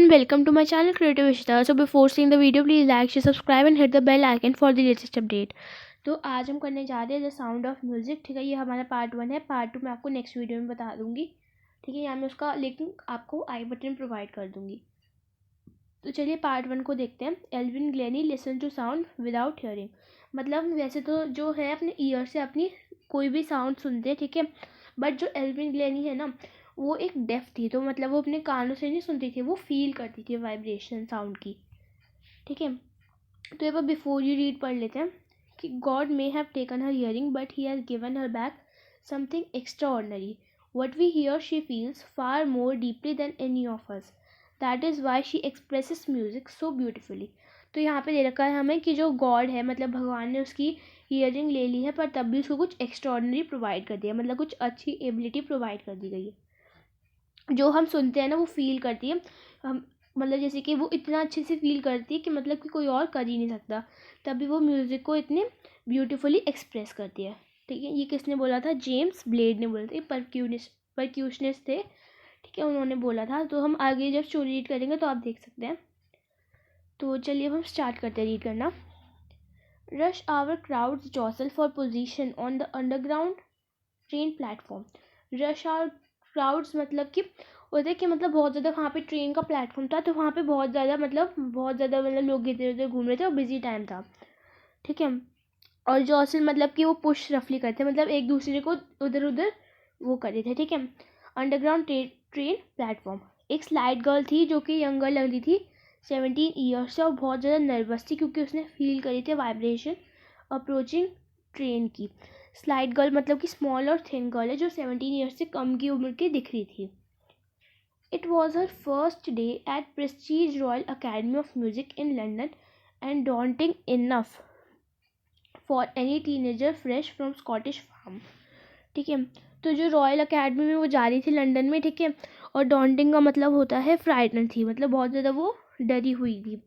and welcome to my channel Creative Ishita. So before seeing the video, please like, share, subscribe and hit the bell icon for the latest update. तो आज हम करने जा रहे हैं the sound of music. ठीक है, ये हमारा पार्ट 1 है. पार्ट 2 मैं आपको नेक्स्ट वीडियो में बता दूंगी. ठीक है, यहाँ मैं उसका लिंक आपको आई बटन प्रोवाइड कर दूंगी. तो चलिए पार्ट 1 को देखते हैं. Evelyn Glennie listen to sound without hearing. मतलब वैसे तो जो है अपने ईयर से अपनी कोई भी साउंड सुनते हैं. ठीक है, बट जो एल्विन ग्लेनी है ना, वो एक डेफ थी. तो मतलब वो अपने कानों से नहीं सुनती थी, वो फील करती थी वाइब्रेशन साउंड की. ठीक है, तो एक बार बिफोर यू रीड पढ़ लेते हैं कि god may have taken her hearing but he has given her back something extraordinary. What we hear she feels far more deeply than any of us. That is why she expresses music so beautifully. तो यहाँ पे दे रखा है हमें कि जो God है, मतलब भगवान ने उसकी हियरिंग ले ली है, पर तब भी उसको कुछ एक्स्ट्रा ऑर्डनरी प्रोवाइड कर दिया. मतलब कुछ अच्छी एबिलिटी प्रोवाइड कर दी गई है. जो हम सुनते हैं ना, वो फील करती है. हम मतलब जैसे कि वो इतना अच्छे से फील करती है कि मतलब कि कोई और कर ही नहीं सकता. तभी वो म्यूज़िक को इतने ब्यूटीफुली एक्सप्रेस करती है. ठीक है, ये किसने बोला था? जेम्स ब्लेड ने बोला था. परक्यूशनिस्ट थे. ठीक है, उन्होंने बोला था. तो हम आगे जब स्टोरी रीड करेंगे तो आप देख सकते हैं. तो चलिए अब हम स्टार्ट करते हैं रीड करना. Rush hour crowds jostle for position on the underground train platform. Rush hour crowds मतलब कि होता है कि मतलब बहुत ज़्यादा वहाँ पे ट्रेन का प्लेटफॉर्म था, तो वहाँ पे बहुत ज़्यादा मतलब लोग इधर उधर घूम रहे थे और बिजी टाइम था. ठीक है, और जॉसल मतलब कि वो पुश रफली करते, मतलब एक दूसरे को उधर उधर वो कर रहे थे. ठीक है, अंडरग्राउंड ट्रेन प्लेटफॉर्म. एक स्लाइड गर्ल थी जो कि यंगर लग रही थी, 17 ईयर्स से, और बहुत ज़्यादा नर्वस थी क्योंकि उसने फील करी थी वाइब्रेशन अप्रोचिंग ट्रेन की. स्लाइड गर्ल मतलब कि स्मॉल और थिन गर्ल है जो 17 ईयर्स से कम की उम्र की दिख रही थी. It was her first day at prestige royal academy of music in London and daunting enough for any teenager fresh from Scottish farm. ठीक है, तो जो रॉयल अकेडमी में वो जा रही थी लंदन में. ठीक है, और डॉन्टिंग का मतलब होता है फ्राइटन थी, मतलब बहुत ज़्यादा वो डरी हुई थी.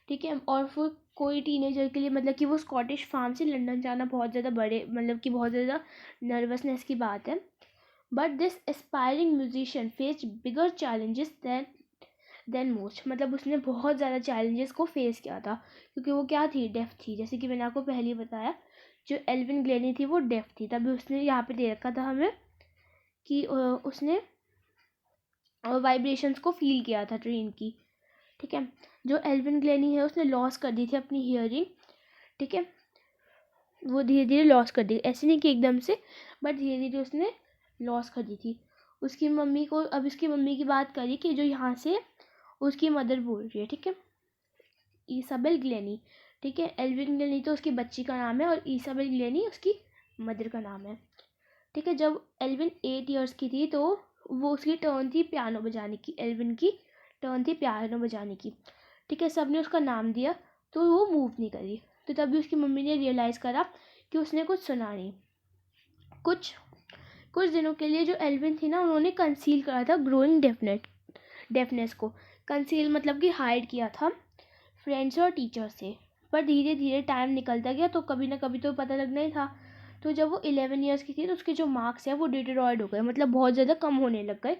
ठीक है, और फिर कोई टीनेजर के लिए मतलब कि वो स्कॉटिश फार्म से लंदन जाना बहुत ज़्यादा बड़े मतलब कि बहुत ज़्यादा नर्वसनेस की बात है. But this aspiring musician face bigger challenges than most. मतलब उसने बहुत ज़्यादा चैलेंजेस को फेस किया था क्योंकि वो क्या थी? डेफ थी. जैसे कि मैंने आपको पहले ही बताया, जो एल्विन ग्लेनी थी वो डेफ थी. तभी उसने यहाँ पे दे रखा था हमें कि उसने वाइब्रेशंस को फील किया था ट्रेन की. ठीक है, जो एल्विन ग्लेनी है उसने लॉस कर दी थी अपनी हियरिंग. ठीक है, वो धीरे धीरे लॉस कर दी, ऐसे नहीं कि एकदम से, बट धीरे धीरे उसने लॉस कर दी थी. उसकी मम्मी को, अब इसकी मम्मी की बात करी कि जो यहाँ से उसकी मदर बोल रही है. ठीक है, ईसाबेल ग्लेनी. ठीक है, एल्विन ग्लेनी तो उसकी बच्ची का नाम है और ईसाबेल ग्लेनी उसकी मदर का नाम है. ठीक है, जब एल्विन 8 ईयर्स की थी तो वो उसकी टर्न थी पियानो बजाने की. एल्विन की टर्न थी पियानो बजाने की. ठीक है, सब ने उसका नाम दिया तो वो मूव नहीं करी. तो तभी उसकी मम्मी ने रियलाइज़ करा कि उसने कुछ सुना नहीं. कुछ दिनों के लिए जो एल्विन थी ना, उन्होंने कंसील करा था ग्रोइंग डेफनेस को. कंसील मतलब कि हाइड किया था फ्रेंड्स और टीचर्स से. पर धीरे धीरे टाइम निकलता गया तो कभी ना कभी तो पता लगना ही था. तो जब वो 11 ईयर्स की थी तो उसके जो मार्क्स हैं वो डिटेरॉयड हो गए, मतलब बहुत ज़्यादा कम होने लग गए.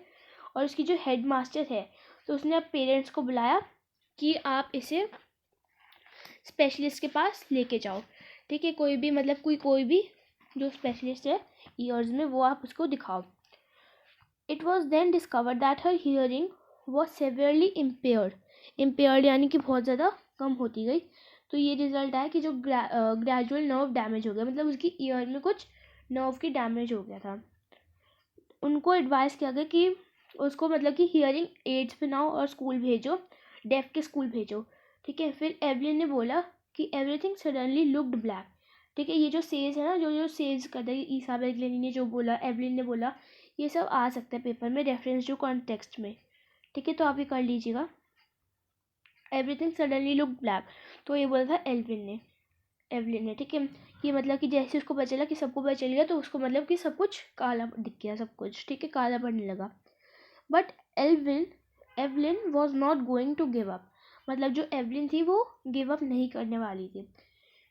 और उसकी जो हेड मास्टर है तो उसने अब पेरेंट्स को बुलाया कि आप इसे स्पेशलिस्ट के पास लेके जाओ. ठीक है, कोई भी मतलब कोई भी जो स्पेशलिस्ट है ईयर्स में, वो आप उसको दिखाओ. It was then discover that her hearing was severely impaired यानी कि बहुत ज़्यादा कम होती गई. तो ये रिजल्ट आया कि जो ग्रेजुअल नर्व डैमेज हो गया, मतलब उसकी ईयर में कुछ नर्व की डैमेज हो गया था. उनको एडवाइस किया गया कि उसको मतलब कि हियरिंग एड्स बनाओ और स्कूल भेजो, डेफ के स्कूल भेजो. ठीक है, फिर एवलिन ने बोला कि एवरीथिंग सडनली लुक्ड ब्लैक. ठीक है, ये जो सेज है ना, जो सेज करता है, ईसाबेल ग्लेनी ने जो बोला, एवलिन ने बोला, ये सब आ सकता है पेपर में रेफरेंस टू कॉन्टेक्स्ट में. ठीक है, तो आप ये कर लीजिएगा. एवरीथिंग सडनली लुक ब्लैक, तो ये बोला था एवलिन ने. ठीक है, ये मतलब कि जैसे उसको पता चला कि सबको पता चल गया तो उसको मतलब कि सब कुछ काला दिख गया, सब कुछ. ठीक है, काला पड़ने लगा. But Evelyn was not going to give up. मतलब जो एवलिन थी वो गिव अप नहीं करने वाली थी.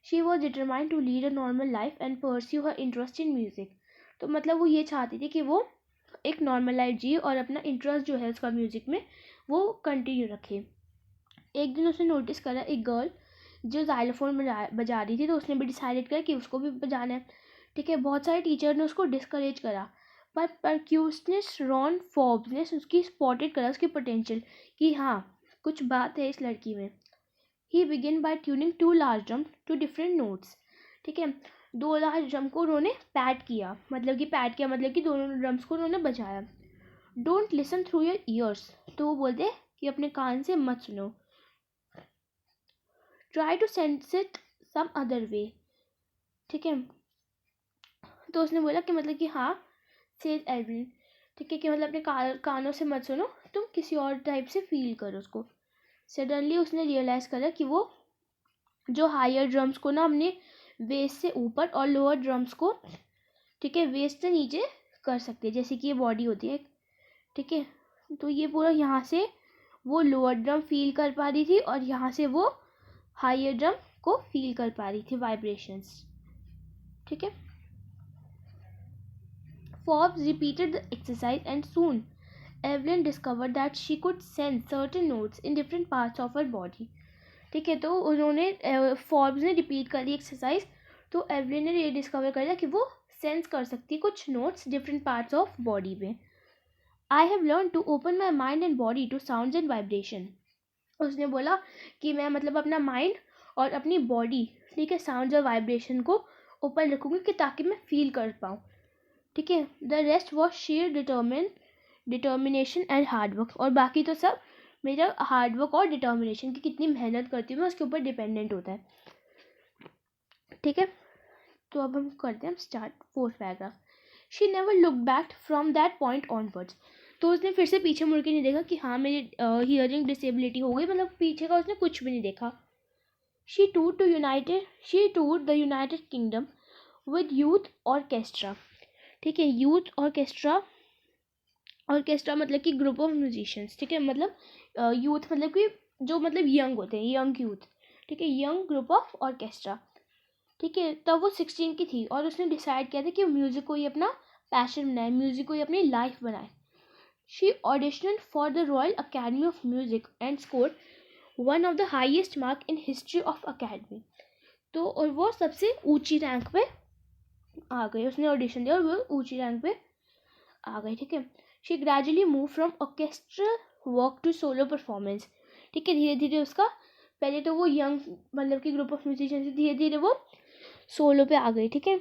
She was determined to lead a normal life and pursue her interest in music. तो मतलब वो ये चाहती थी कि वो एक नॉर्मल लाइफ जिए और अपना इंटरेस्ट जो है उसका म्यूज़िक में वो कंटिन्यू रखे। एक दिन उसने नोटिस करा एक गर्ल जो जाइलोफोन बजा रही थी, तो उसने भी डिसाइडेड किया कि उसको भी बजाना है। ठीक है, बहुत सारे टीचर ने उसको डिस्करेज करा, पर परक्यूशनिस्ट रॉन फोर्ब्स ने उसकी स्पॉटेड करा उसकी पोटेंशियल कि हाँ कुछ बात है इस लड़की में। He begin by tuning 2 large drum two different notes. ठीक है, 2 लार्ज ड्रम को उन्होंने पैड किया, मतलब कि दोनों ड्रम्स को उन्होंने बजाया। Don't listen through your ears, तो वो बोलते कि अपने कान से मत सुनो। Try to sense it some other way. ठीक है, तो उसने बोला कि मतलब कि हाँ सेज एल्विन, ठीक है, कि मतलब अपने कानों से मत सुनो, तुम किसी और टाइप से फील करो उसको। सडनली उसने रियलाइज़ करा कि वो जो हायर ड्रम्स को ना अपने वेस्ट से ऊपर और लोअर ड्रम्स को, ठीक है, वेस्ट से नीचे कर सकते हैं, जैसे कि ये बॉडी होती है। ठीक है, तो ये पूरा यहाँ से वो लोअर ड्रम फील कर पा रही थी और यहाँ से वो हायर ड्रम को फील कर पा रही थी वाइब्रेशंस। ठीक है, Forbes repeated the exercise and soon Evelyn discovered that she could sense certain notes in different parts of her body. ठीक है, तो उन्होंने फॉर्ब्स ने रिपीट करी एक्सरसाइज, तो एवलिन ने ये डिस्कवर कर लिया कि वो सेंस कर सकती है कुछ notes different parts of body में। I have learn to open my mind and body to sounds and vibration. उसने बोला कि मैं मतलब अपना माइंड और अपनी बॉडी, ठीक है, साउंड्स और वाइब्रेशन को ओपन रखूँगी कि ताकि मैं फील कर पाऊँ। ठीक है, the rest was share determination and hard work, और बाकी तो सब मेरा हार्डवर्क और डिटर्मिनेशन की कितनी मेहनत करती हूँ मैं उसके ऊपर डिपेंडेंट होता है। ठीक है, तो अब हम करते हैं start 4th paragraph. She never look back from that point onwards, तो उसने फिर से पीछे मुड़ के नहीं देखा कि हाँ मेरी हियरिंग डिसेबिलिटी हो गई, मतलब पीछे का उसने कुछ भी नहीं देखा। She tour the United kingdom with youth orchestra. ठीक है, यूथ ऑर्केस्ट्रा मतलब कि ग्रुप ऑफ म्यूजिशियंस। ठीक है, मतलब यूथ मतलब कि जो मतलब यंग होते हैं, यंग यूथ। ठीक है, यंग ग्रुप ऑफ ऑर्केस्ट्रा। ठीक है, तब वो 16 की थी और उसने डिसाइड किया था कि म्यूज़िक को ही अपना पैशन बनाए, म्यूज़िक को ही अपनी लाइफ बनाए। She auditioned for the royal academy of music and score one of the highest mark in history of academy. तो और वो सबसे ऊंची रैंक पे आ गई, उसने ऑडिशन दिया और वो ऊंची रैंक पे आ गई। ठीक है, she gradually move from orchestral work to solo performance. ठीक है, धीरे धीरे उसका, पहले तो वो यंग मतलब कि ग्रुप ऑफ म्यूजिशियन से धीरे धीरे वो सोलो पे आ गई। ठीक है,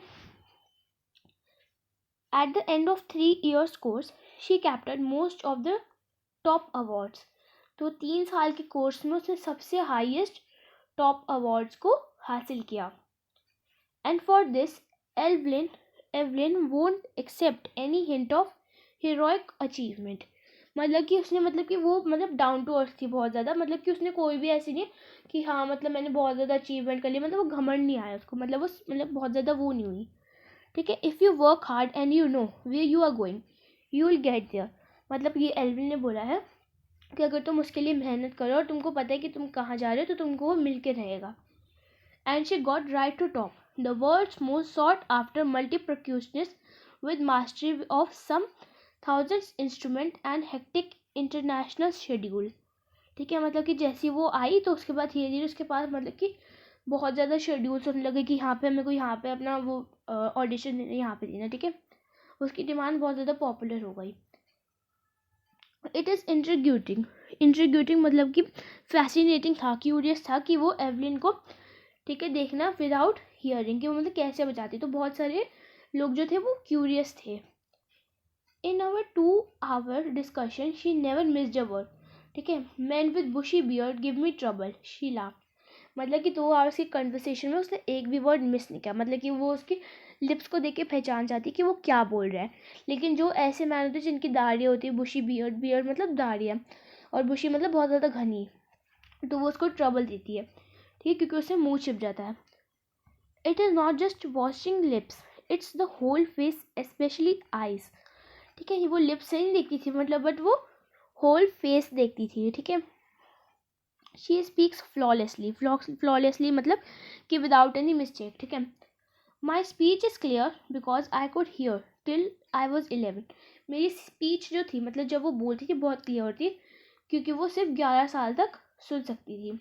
at the end of 3 years course she captured most of the top awards. तो 3 साल के कोर्स में उसने सबसे हाईएस्ट टॉप अवार्ड्स को हासिल किया। And for this Evelyn won't accept any hint of heroic achievement. मतलब कि उसने मतलब कि वो मतलब डाउन टू अर्थ थी बहुत ज़्यादा, मतलब कि उसने कोई भी ऐसी नहीं कि हाँ मतलब मैंने बहुत ज़्यादा अचीवमेंट कर लिया, मतलब वो घमंड नहीं आया उसको, मतलब वो मतलब बहुत ज़्यादा वो नहीं हुई। ठीक है, if you work hard and you know where you are going you will get there. मतलब ये एल्विन ने बोला है कि अगर तुम उसके लिए मेहनत करो और तुमको पता है कि तुम कहाँ जा रहे हो तो तुमको वो मिल के रहेगा। And she got right to top the world's most sought after multi percussionist with mastery of some thousands instrument and hectic international schedule. ठीक है, मतलब कि जैसी वो आई तो उसके बाद धीरे धीरे उसके पास मतलब कि बहुत ज़्यादा शेड्यूल्स होने लगे कि यहाँ पे हमें को यहाँ पे अपना वो ऑडिशन यहाँ पे देना। ठीक है, उसकी डिमांड बहुत ज़्यादा पॉपुलर हो गई। इट इज़ इंट्रीग्यूटिंग मतलब कि फैसिनेटिंग था, क्यूरियस था कि वो एवलिन को, ठीक है, देखना विदाउट हियरिंग कि वो मतलब कैसे बजाती। तो बहुत सारे लोग जो थे वो क्यूरियस थे। In our 2 hour discussion she never missed a word. ठीक है, man with bushy beard give me trouble she laugh. मतलब कि 2 hours की कन्वर्सेशन में उसने एक भी वर्ड मिस नहीं किया, मतलब कि वो उसकी लिप्स को देख के पहचान जाती कि वो क्या बोल रहा है। लेकिन जो ऐसे मैन होते हैं जिनकी दाढ़ियाँ होती है, बुशी बियर्ड मतलब दाढ़ियाँ, और बुशी मतलब बहुत ज़्यादा घनी, तो वो उसको ट्रबल देती है। ठीक है, क्योंकि उससे मुँह छिप जाता है। It is not just washing lips, it's the whole face specially eyes. ठीक है, वो लिप्स से नहीं देखती थी मतलब, बट वो होल फेस देखती थी। ठीक है, शी स्पीक्स फ्लॉलेसली मतलब कि विदाउट एनी मिस्टेक। ठीक है, my speech is clear because I could hear till I was 11। मेरी स्पीच जो थी मतलब जब वो बोलती थी बहुत क्लियर थी, क्योंकि वो सिर्फ 11 साल तक सुन सकती थी,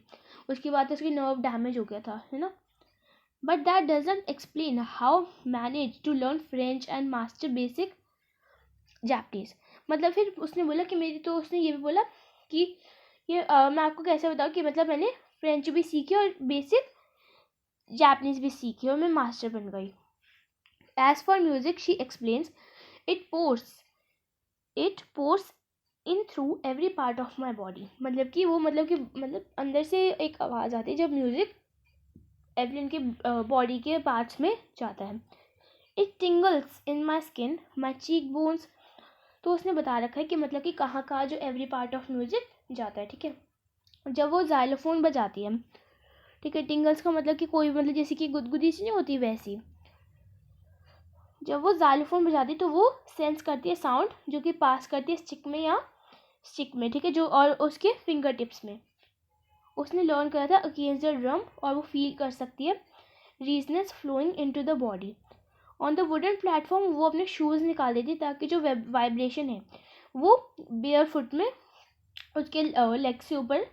उसके बाद उसकी नर्व डैमेज हो गया था, है ना। But that doesn't explain how manage to learn French and master basic Japanese. मतलब फिर उसने बोला कि मेरी, तो उसने ये भी बोला कि ये मैं आपको कैसे बताऊँ कि मतलब मैंने फ्रेंच भी सीखी और बेसिक जापनीज भी सीखी और मैं मास्टर बन गई। As for music she explains it pours in through every part of my body. मतलब कि वो मतलब अंदर से एक आवाज़ आती है जब म्यूजिक एवलिन के बॉडी के पार्ट्स में जाता है। It टिंगल्स in my skin, my cheek bones. तो उसने बता रखा है कि मतलब कि कहाँ कहाँ जो एवरी पार्ट ऑफ म्यूजिक जाता है, ठीक है। जब वो जाइलोफोन बजाती है, ठीक है, टिंगल्स का मतलब कि कोई मतलब जैसे कि गुदगुदी सी नहीं होती वैसी, जब वो जाइलोफोन बजाती है तो वो सेंस करती है साउंड जो कि पास करती है स्टिक में, ठीक है, जो और उसके फिंगर टिप्स में। उसने लर्न करा था अगेंस्ट द ड्रम और वो फील कर सकती है resonance flowing into the body. On the wooden platform वो अपने शूज़ निकाल देती ताकि जो वाइब्रेशन है वो बेयर फुट में उसके लेग से ऊपर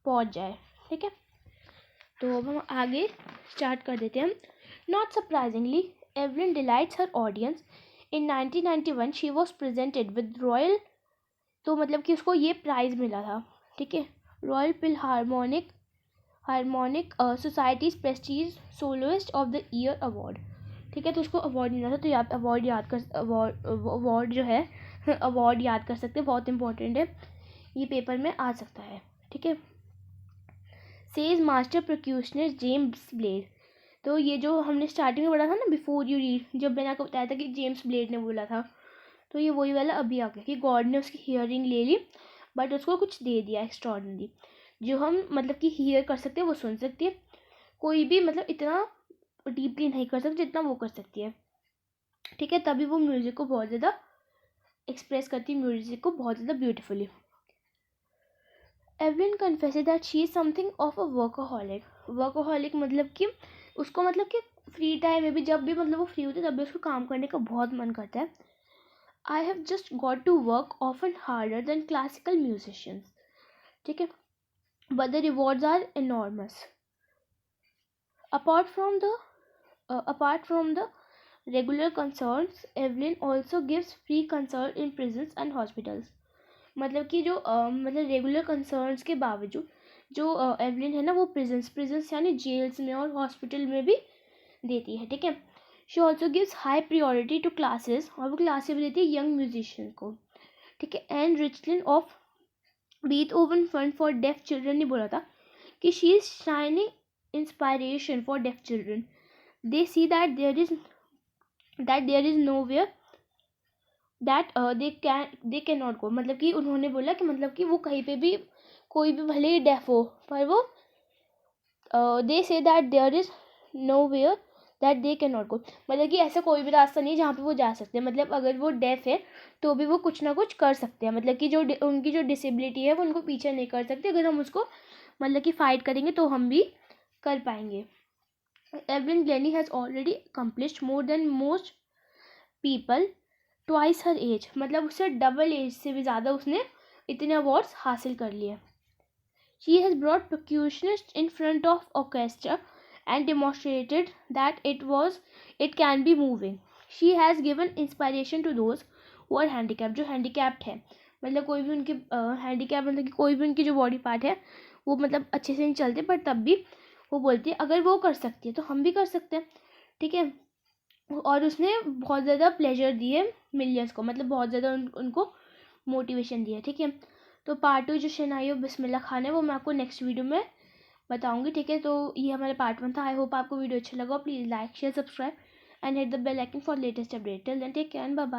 पहुंच जाए, ठीक है। तो अब हम आगे स्टार्ट कर देते हैं। Not surprisingly Evelyn delights her audience. In 1991 she was presented with royal, तो मतलब कि उसको ये प्राइज़ मिला था, ठीक है, royal harmonic societies Prestige soloist of the year award, ठीक है। तो उसको अवार्ड मिला था, तो अवार्ड जो है अवार्ड याद कर सकते हैं, बहुत इंपॉर्टेंट है, ये पेपर में आ सकता है, ठीक है। Says master percussionist James Blade. तो ये जो हमने स्टार्टिंग में पढ़ा था ना, बिफोर यू रीड, जब मैंने आपको बताया था कि जेम्स ब्लेड ने बोला था, तो ये वही वाला अभी आ गया कि गॉड ने उसकी हियरिंग ले ली बट उसको कुछ दे दिया एक्स्ट्रॉर्डिनरी। जो हम मतलब कि हियर कर सकते हैं वो सुन सकती है, कोई भी मतलब इतना डीपली नहीं कर सकती जितना वो कर सकती है, ठीक है। तभी वो म्यूज़िक को बहुत ज़्यादा एक्सप्रेस करती है, म्यूज़िक को बहुत ज़्यादा beautifully. Evelyn confesses that she is something of a workaholic मतलब कि उसको मतलब कि फ्री टाइम में भी, जब भी मतलब वो फ्री होती है तब भी उसको काम करने का बहुत मन करता है। I have just got to work often harder than classical musicians, ठीक है, but the rewards are enormous. Apart from the regular concerts, Evelyn also gives free consult in prisons and hospitals. मतलब कि जो मतलब रेगुलर कंसर्न्स के बावजूद जो Evelyn है ना वो प्रिजन्स यानी जेल्स में और हॉस्पिटल में भी देती है, ठीक है। She also gives high priority to classes, और वो क्लासेस भी देती है यंग म्यूजिशियन को, ठीक है। And रिचलिन of Beethoven fund for def children ने बोला था कि she is shining inspiration for deaf children. They see that there is nowhere that they cannot go. मतलब कि उन्होंने बोला कि मतलब कि वो कहीं पे भी कोई भी भले ही डेफ हो पर वो they say that there is nowhere that they cannot go. मतलब कि ऐसा कोई भी रास्ता नहीं जहाँ पे वो जा सकते हैं, मतलब अगर वो डेफ है तो भी वो कुछ ना कुछ कर सकते हैं, मतलब कि जो उनकी जो डिसेबिलिटी है वो उनको पीछे नहीं कर सकते, अगर हम उसको मतलब कि फाइट करेंगे तो हम भी कर पाएंगे। Evelyn Glennie has already accomplished more than most people twice her age, मतलब उससे डबल एज से भी ज़्यादा उसने इतने अवार्ड्स हासिल कर लिए। She has brought percussionist in front of orchestra and demonstrated that it can be moving. She has given inspiration to those who are handicapped, जो हैंडीकैप्ड है, मतलब कोई भी उनके हैंडीकैप मतलब कि कोई भी उनकी जो बॉडी पार्ट है वो मतलब अच्छे से नहीं चलते, पर तब भी वो बोलती है अगर वो कर सकती है तो हम भी कर सकते हैं, ठीक है। और उसने बहुत ज़्यादा प्लेजर दिए मिलियंस को, मतलब बहुत ज़्यादा उनको मोटिवेशन दिया, ठीक है। तो पार्ट 2 जो शहनाई और बिस्मिल्लाह खान है वो मैं आपको नेक्स्ट वीडियो में बताऊंगी, ठीक है। तो ये हमारा पार्ट 1 था। आई होप आपको वीडियो अच्छा लगा। Please like share subscribe and hit the bell icon for latest update. Till then take care and bye bye.